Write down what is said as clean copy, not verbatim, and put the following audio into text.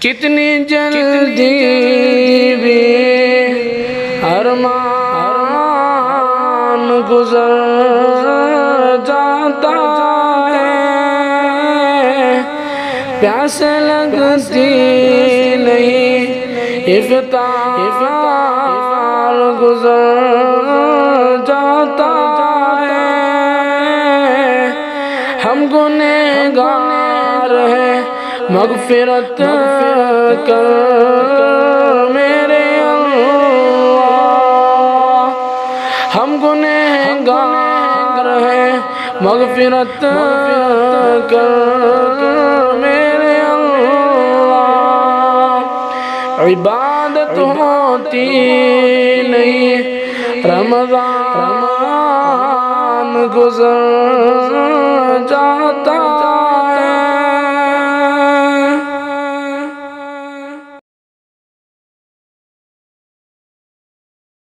کتنی جلدی بھی ارمان گزر جاتا ہے، پیاس لگتی نہیں افطار گزر جاتا ہے، ہم گنہگار ہیں مغفرت کر میرے اللہ، ہم گنہگار ہیں مغفرت کر میرے اللہ، عبادت ہوتی نہیں رمضان گزر جاتا